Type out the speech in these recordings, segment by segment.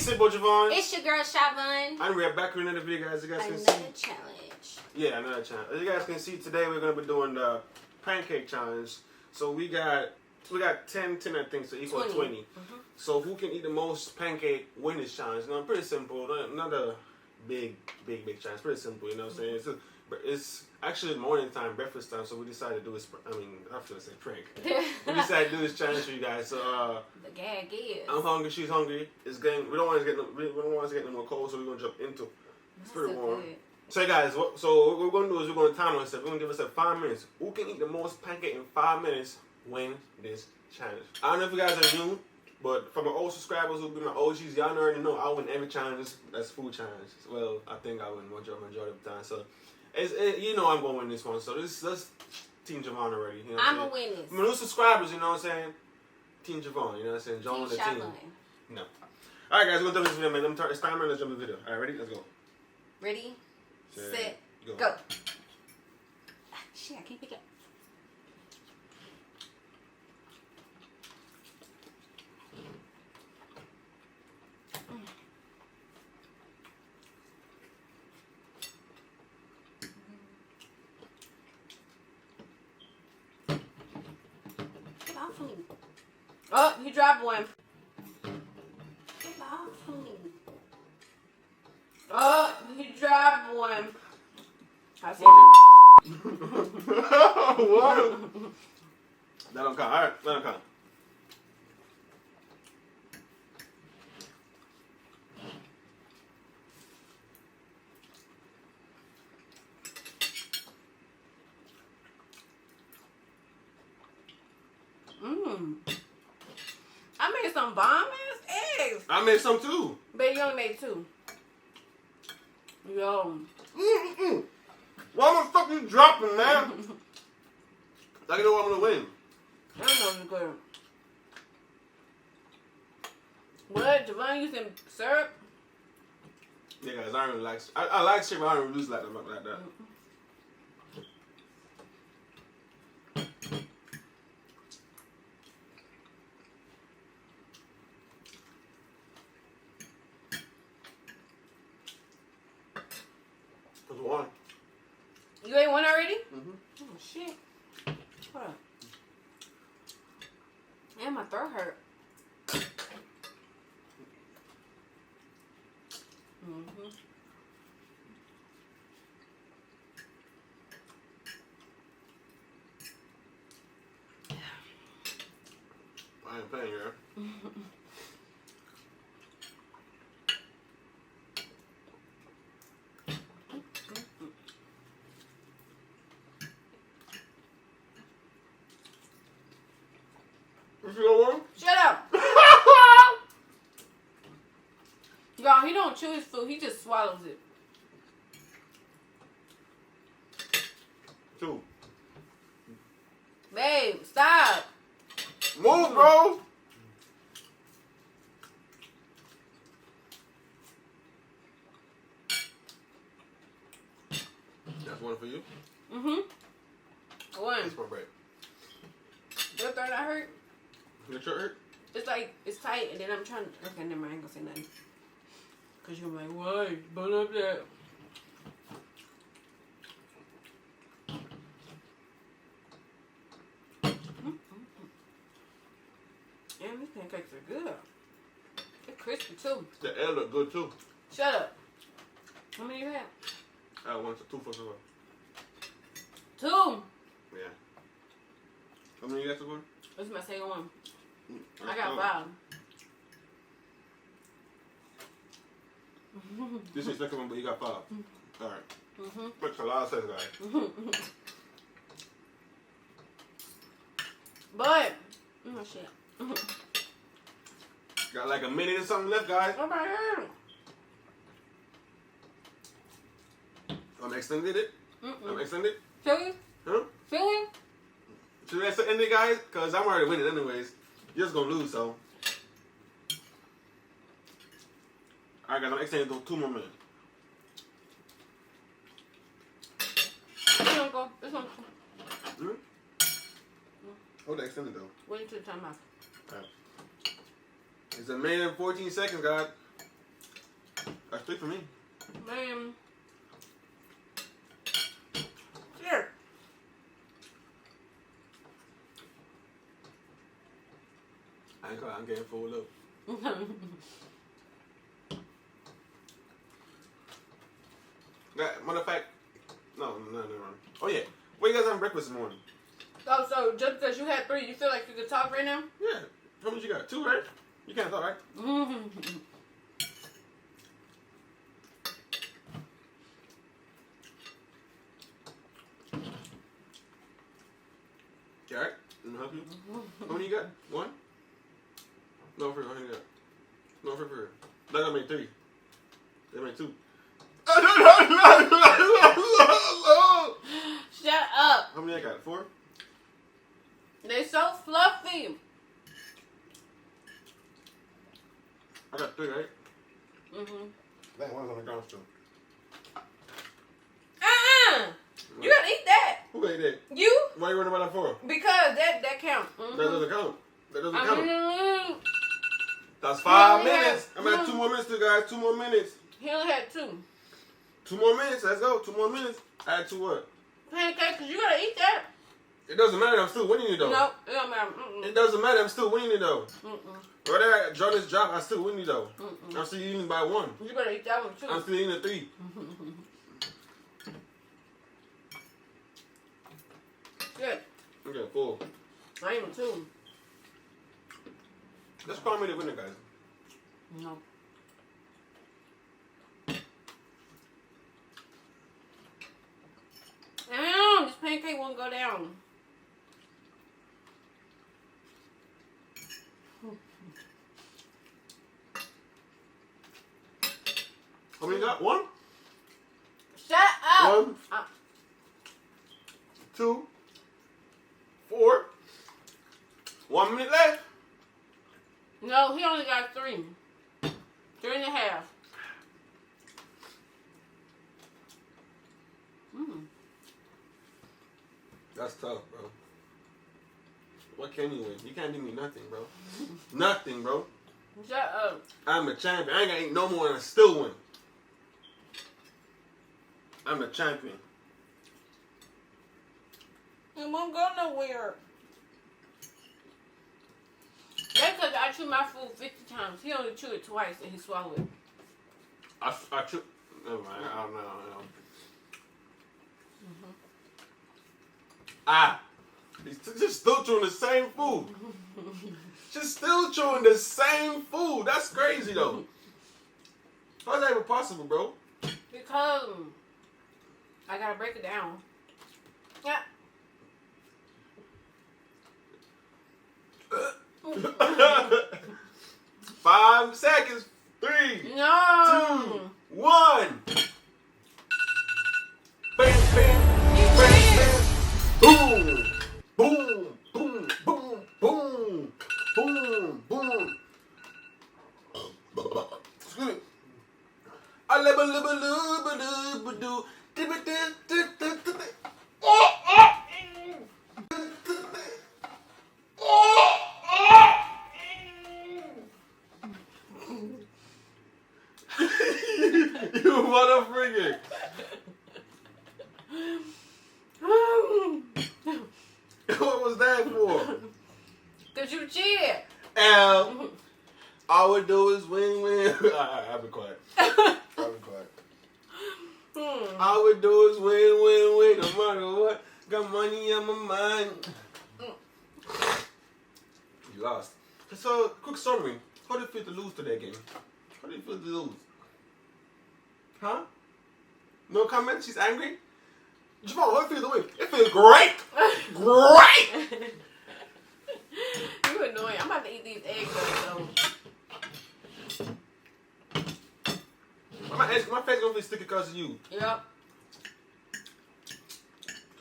simple, Javon. It's your girl, Shavon. And we're back with another video, guys. You guys can see. Another challenge. Yeah, another challenge. As you guys can see, today we're going to be doing the pancake challenge. So we got 10, I think, so equal 20. So who can eat the most pancake win this challenge? You know, pretty simple. Not a big challenge. Pretty simple, you know what I'm saying? But it's actually morning time, breakfast time, so we decided to do this. I have to say prank. We decided to do this challenge for you guys. So the gag is. I'm hungry. She's hungry. It's getting. We don't want to get no more cold, so we're gonna jump into. It's pretty warm. Good. So guys, what we're gonna do is we're gonna time ourselves. We're gonna give ourselves 5 minutes. Who can eat the most pancake in 5 minutes win this challenge. I don't know if you guys are new, but for my old subscribers who be my OGs, y'all already know I win every challenge. That's food challenge. Well, I think I win majority of the time. So. You know I'm going to win this one, so this Team Javon already. You know I'm going to win this. My new subscribers, you know what I'm saying? Team Javon, you know what I'm saying? Join the team. No. Alright guys, we're going to jump into this video, man. It's time, let's jump into the video. Alright, ready? Let's go. Ready, set, go. Ah, shit, I can't pick it. Oh, you dropped one. Get off me. Oh, you dropped one. I see What? That don't count. Alright, that don't count. I made some bomb-ass eggs. I made some too. But you only made 2. Yo. Why the fuck you dropping, man? Like you know I'm gonna win. I don't know if it's good. What? Javon using syrup? Yeah, guys, I don't really like. I like syrup, but I don't really like that. There's one. You ate one already? Mm-hmm. Oh, shit. Hold up. And my throat hurt. I ain't playing here. You got one? Shut up. Y'all, he don't chew his food. He just swallows it. 2. Babe, stop. Move, bro. That's one for you. One. That's my break. Your throat not hurt? Your throat hurt? It's like, it's tight, and then I'm trying to, okay, never mind, I ain't gonna say nothing. Cause you're like, why? Burn up that. And these pancakes are good. They're crispy too. The egg look good too. Shut up. How many you have? I got 1, 2 for sure. 2. Yeah. How many you got so far? This is my second one. I Oh. got 5. This is the second one, but you got 5. Alright. Makes a lot of sense, guys. But, oh shit. Got like a minute or something left, guys. Oh my god. I'm extended it. I'm extended. Chili? Huh? Chili? Should I end it, guys? Because I'm already winning anyways. You're just going to lose, so. Alright, guys, I'm extending those 2 more minutes. This one go. This one go. Hold the extended, though. Wait until the time out. Alright. It's a minute and 14 seconds, guys. That's 3 for me. Man. Here. I ain't gonna, I'm getting full up. Matter of fact, no. Oh yeah, what you guys having breakfast this morning? Oh, so just because you had 3, you feel like you can talk right now? Yeah. How many you got? 2, right? You can't talk, right? You alright? Let me help you. How many you got? 1? No, for real. How many you got? No, for real. That got make 3. That make 2. Shut up. How many I got? 4? They so fluffy. I got 3, right? Mm-hmm. That one's on the ground still. You gotta eat that. Who ate that? You? Why you worrying about that for? Because that counts. That doesn't count. That doesn't count. Mm-hmm. That's 5 He only minutes. had- I'm at 2 more minutes, too, guys. 2 more minutes. He only had 2. 2 more minutes. Let's go. 2 more minutes. Add to what? Pancake, because you gotta eat that. It doesn't matter. I'm still winning it, though. No, it don't matter. Mm-mm. It doesn't matter. I'm still winning it, though. Mm-mm. Whether I draw this drop, I still win it, though. Mm-mm. I'm still eating by 1. You better eat that one, too. I'm still eating a 3. Good. Okay, 4. I even 2. Let's call me the winner, guys. No. Damn, this pancake won't go down. How many you got? 1? Shut up. 1, 2, 4. 1 minute left. No, he only got 3. 3.5. That's tough, bro. What can you win? You can't do me nothing, bro. Nothing, bro. Shut up. I'm a champion. I ain't gonna eat no more and I still win. I'm the champion. It won't go nowhere. That's because I chew my food 50 times. He only chewed it twice and he swallowed it. I chew. Never mind. I don't know. He's just still chewing the same food. Just still chewing the same food. That's crazy, though. How's that even possible, bro? Because I gotta break it down. Yeah. 5 seconds. 3, No. 2, 1. Bam, bam, bam, bam. Boom, boom, boom, boom, boom, boom, boom. Excuse me. I live a little do. You motherfucker. What was that for? Cause you cheated. All we do is win. I'll be quiet. All we do is win. No matter what. Got money on my mind. You lost. So, quick summary. How do you feel to lose to that game? How do you feel to lose? Huh? No comment? She's angry? Javon, how do you feel to win? It feels great! Great! You annoying. I'm about to eat these eggs though. My face gonna be sticky because of you. Yep.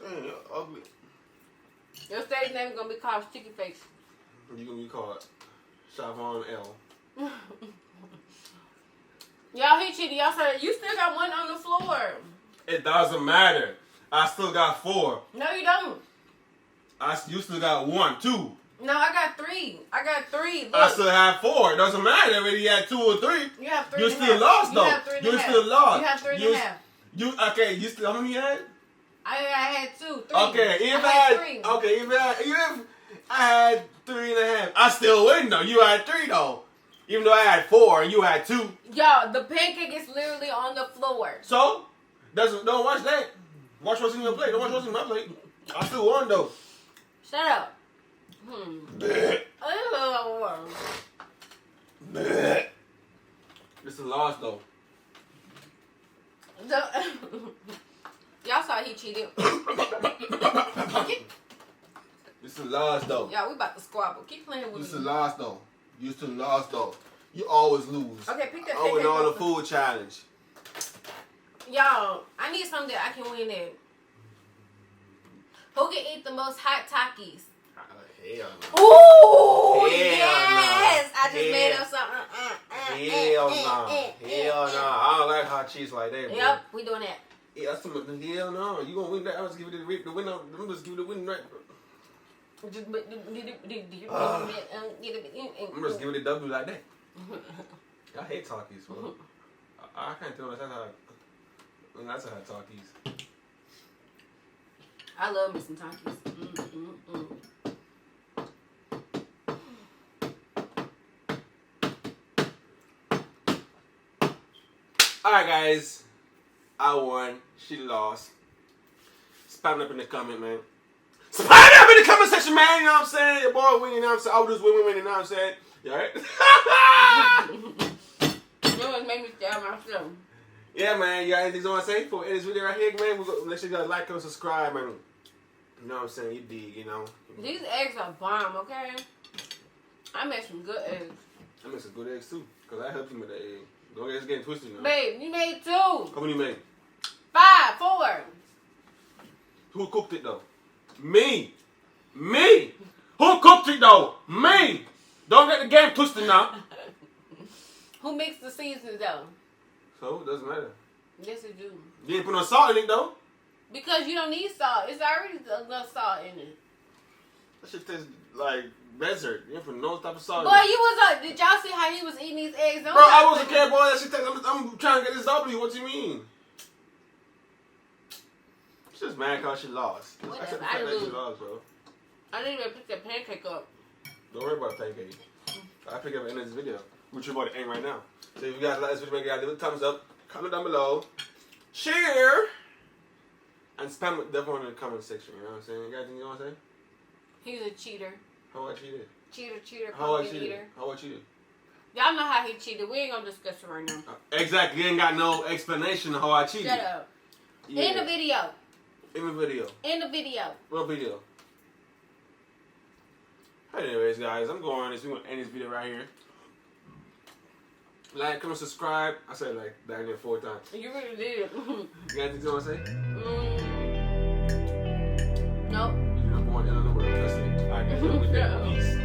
Dang, you're ugly. Your stage name is gonna be called Sticky Face. You're gonna be called Shavon L. Y'all, he cheated. Y'all said you still got 1 on the floor. It doesn't matter. I still got 4. No, you don't. You still got 1, 2. No, I got 3. Look. I still have 4. It doesn't matter whether you had 2 or 3. You have 3 You and a still half. lost though. You have 3 and a You half. still lost. You have 3 and a half. You okay? You still how many you had? I had 2, 3. Okay, if I had 3. Okay, if I had 3 and a half, I still win though. You had 3 though. Even though I had 4 and you had 2. Yo, the pancake is literally on the floor. So don't watch that. Watch what's in your plate. Don't watch what's in my plate. I still won though. Shut up. Bleh. Oh. Bleh. This is a loss though. Y'all saw he cheated. This is a loss though. Y'all, we about to squabble. Keep playing with This me. is a loss though. You still lost though. You always lose. Okay, pick that I win pancake all the up. food challenge. Y'all, I need something that I can win at. Who can eat the most hot Takis? Hell Ooh, Hell yes! no. I just made Hell- up something. Hell no. Hell no. I don't like hot cheese like that, bro. Yep, we doing that. Yeah, that's too much. Hell no. You gonna win that? I'll just give you the win. I'm just give you the win right. I'm just give it a W like that. I hate talkies, bro. I can't tell that's how. That's how talkies. I love me some Takis. Alright, guys. I won. She lost. Spam it up in the comment, man. Spam it up in the comment section, man. You know what I'm saying? Your boy win, you know what I'm saying? I would just win, you know what I'm saying? You alright? You always make me stab myself. Yeah, man. You got anything you want to say for this video right here, man? Make sure you guys like and subscribe, man. You know what I'm saying? You dig, you know. These eggs are bomb, okay? I made some good eggs. I made some good eggs, too. Because I helped you with the egg. Don't get getting twisted now. Babe, you made 2. How many you made? 5, 4. Who cooked it, though? Me. Me. Who cooked it, though? Me. Don't get the game twisted now. Who mixed the seasons though? So, it doesn't matter. Yes, it do. You didn't put no salt in it, though. Because you don't need salt. It's already enough salt in it. That shit tastes like desert. You didn't put no type of salt Boy, in it. you was did y'all see how he was eating these eggs? Bro, I wasn't care, boy. That shit tastes, I'm trying to get this W. What you mean? She's just mad because she lost. Whatever, Accept the I fact that lose. she lost, bro. I didn't even pick that pancake up. Don't worry about Pancake. I'll pick up at the end of this video, which you're about to end right now. So if you guys like this video, make sure you guys give it a thumbs up, comment down below, share, and spam it definitely in the comment section. You know what I'm saying? You got anything you want to say? He's a cheater. How I cheated? Cheater, How I pumpkin cheated? eater. How I cheated? Y'all know how he cheated. We ain't gonna discuss it right now. Exactly. You ain't got no explanation of how I cheated. Shut up. Yeah. In the video. In the video. In the video. What video? Anyways, guys, I'm going on this. We're going to end this video right here. Like, comment, subscribe. I said like down there 4 times. You really did. You got anything you want to say? Nope. You're number 1 in the world. That's it. All right, guys. Have a good day. Peace.